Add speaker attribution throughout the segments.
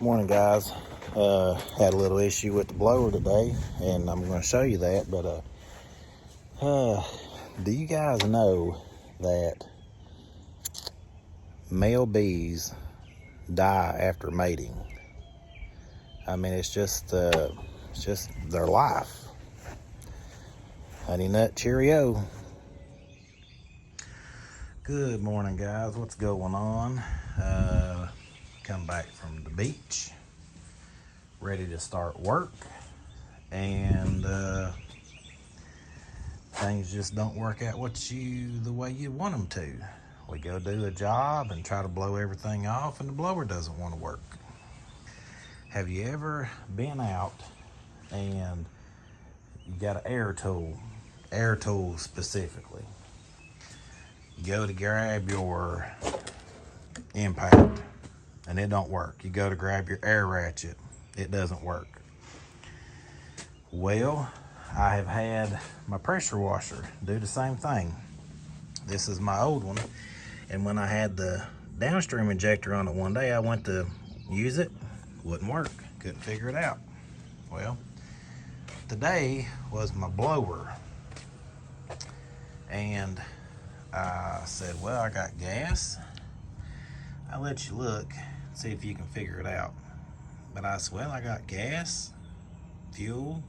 Speaker 1: Morning, guys. Had a little issue with the blower today, and I'm going to show you that. But do you guys know that male bees die after mating? I mean, it's just their life. Honey nut cheerio. Good morning, guys. What's going on? Come back from the beach, ready to start work, and things just don't work out the way you want them to. We go do a job and try to blow everything off, and the blower doesn't want to work. Have you ever been out and you got an air tool specifically? You go to grab your impact and it don't work. You go to grab your air ratchet, it doesn't work. Well, I have had my pressure washer do the same thing. This is my old one, and when I had the downstream injector on it one day, I went to use it, wouldn't work, couldn't figure it out. Well, today was my blower, and I said, well, I got gas. I'll let you look, see if you can figure it out. But I said, well, I got gas, fuel,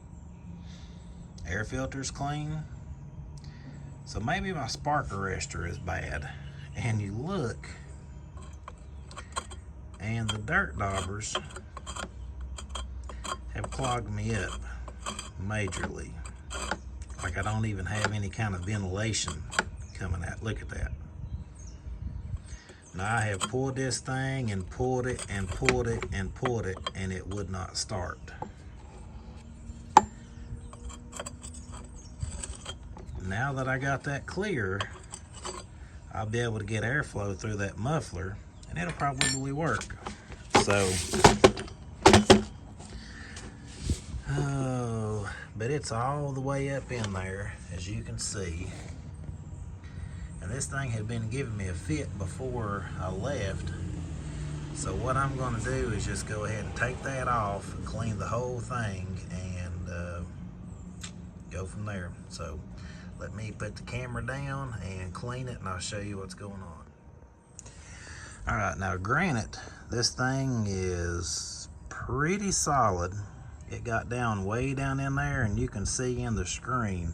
Speaker 1: air filter's clean, so maybe my spark arrestor is bad. And you look, and the dirt daubers have clogged me up majorly. Like I don't even have any kind of ventilation coming out. Look at that. Now I have pulled this thing and pulled it and pulled it and pulled it, and it would not start. Now that I got that clear, I'll be able to get airflow through that muffler, and it'll probably work. So, but it's all the way up in there, as you can see. And this thing had been giving me a fit before I left. So what I'm going to do is just go ahead and take that off, clean the whole thing, and go from there. So let me put the camera down and clean it, and I'll show you what's going on. All right, now granted, this thing is pretty solid. It got down way down in there, and you can see in the screen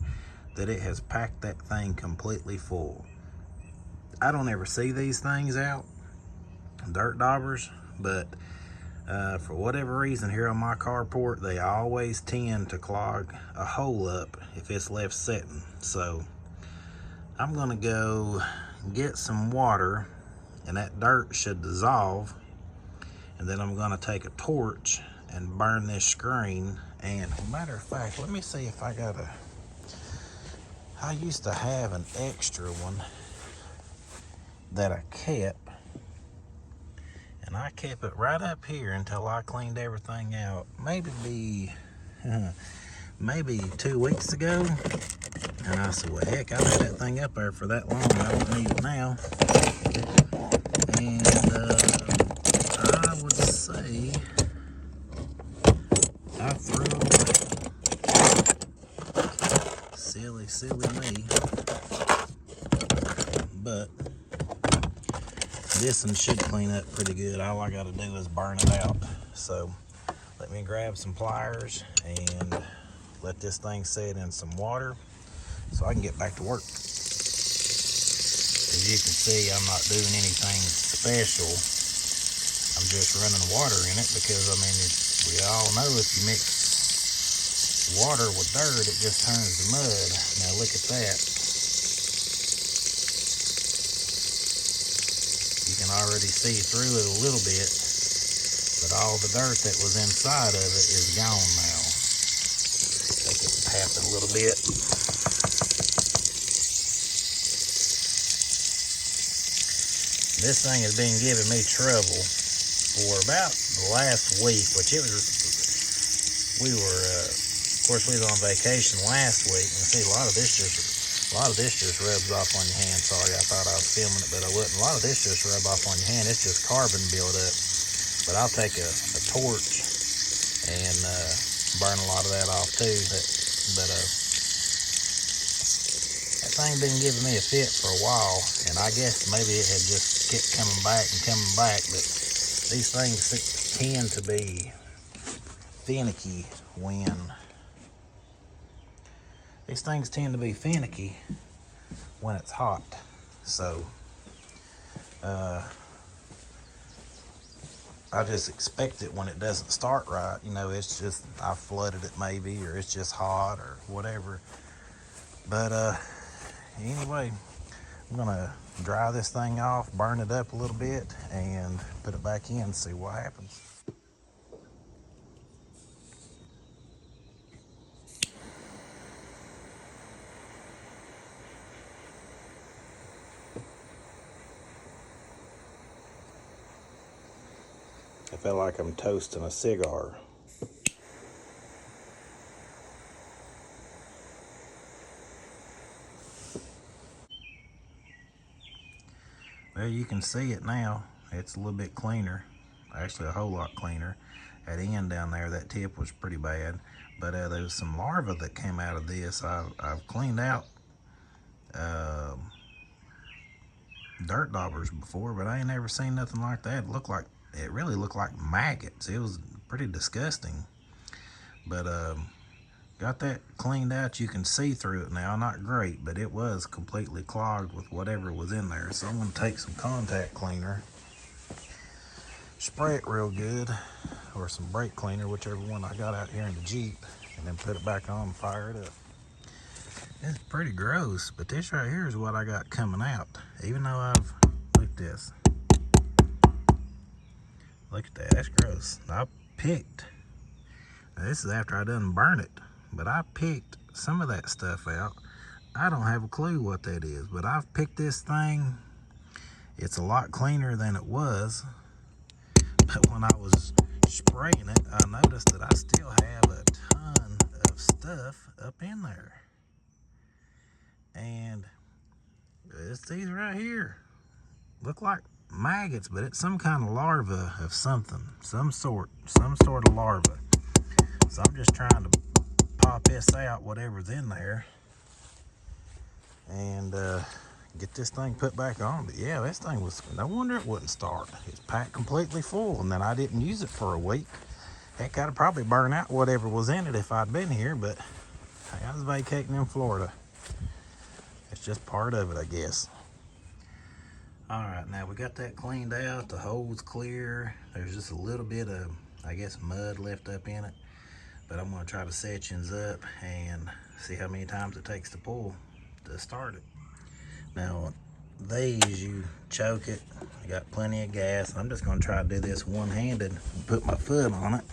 Speaker 1: that it has packed that thing completely full. I don't ever see these things out, dirt daubers, but for whatever reason here on my carport, they always tend to clog a hole up if it's left sitting. So I'm gonna go get some water, and that dirt should dissolve, and then I'm gonna take a torch and burn this screen. And matter of fact, let me see if I used to have an extra one that I kept, and I kept it right up here until I cleaned everything out. Maybe 2 weeks ago. And I said, well, heck, I've had that thing up there for that long, I don't need it now. And I would say I threw it away. Silly me. But this one should clean up pretty good. All I gotta do is burn it out. So let me grab some pliers and let this thing sit in some water so I can get back to work. As you can see, I'm not doing anything special. I'm just running water in it because, I mean, we all know if you mix water with dirt, it just turns to mud. Now look at that. You can already see through it a little bit, but all the dirt that was inside of it is gone now. Take it and tap it a little bit. This thing has been giving me trouble for about the last week, which it was, we were, of course we was on vacation last week, and see a lot of this just rubs off on your hand. Sorry, I thought I was filming it, but I wasn't. A lot of this just rub off on your hand. It's just carbon buildup. But I'll take a torch and burn a lot of that off too. But that thing been giving me a fit for a while, and I guess maybe it had just kept coming back and coming back. But these things tend to be finicky when it's hot. So I just expect it when it doesn't start right. You know, it's just I flooded it maybe, or it's just hot or whatever. But anyway, I'm gonna dry this thing off, burn it up a little bit, and put it back in and see what happens. I feel like I'm toasting a cigar. Well, you can see it now. It's a little bit cleaner, actually a whole lot cleaner. At the end down there, that tip was pretty bad, but there was some larvae that came out of this. I've cleaned out dirt daubers before, but I ain't never seen nothing like that. It really looked like maggots. It was pretty disgusting. But got that cleaned out. You can see through it now. Not great, but it was completely clogged with whatever was in there. So I'm gonna take some contact cleaner, spray it real good, or some brake cleaner, whichever one I got out here in the Jeep, and then put it back on and fire it up. It's pretty gross, but this right here is what I got coming out. Even though look at this. Look at that, that's gross. I picked, now this is after I done burn it, but I picked some of that stuff out. I don't have a clue what that is, but I've picked this thing. It's a lot cleaner than it was, but when I was spraying it, I noticed that I still have a ton of stuff up in there. And it's these right here. Look like maggots, but it's some kind of larva of something, some sort of larva. So I'm just trying to pop this out, whatever's in there, and get this thing put back on. But yeah, this thing was, no wonder it wouldn't start. It's packed completely full, and then I didn't use it for a week. Heck, I'd probably burn out whatever was in it if I'd been here, but I was vacating in Florida. It's just part of it, I guess. All right, now we got that cleaned out. The hole's clear. There's just a little bit of, I guess, mud left up in it. But I'm gonna try to sections up and see how many times it takes to pull to start it. Now, these, you choke it. You got plenty of gas. I'm just gonna try to do this one-handed and put my foot on it,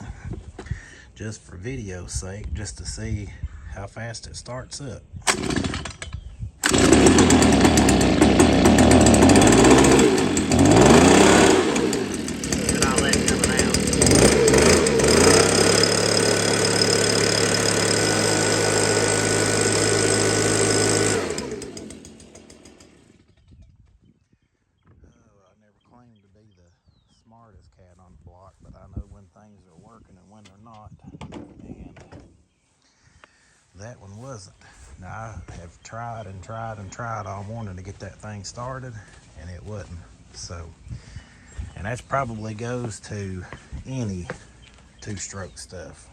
Speaker 1: just for video's sake, just to see how fast it starts up. Smartest cat on the block, but I know when things are working and when they're not, and that one wasn't. Now, I have tried and tried and tried all morning to get that thing started, and it wasn't. So, and that probably goes to any two-stroke stuff.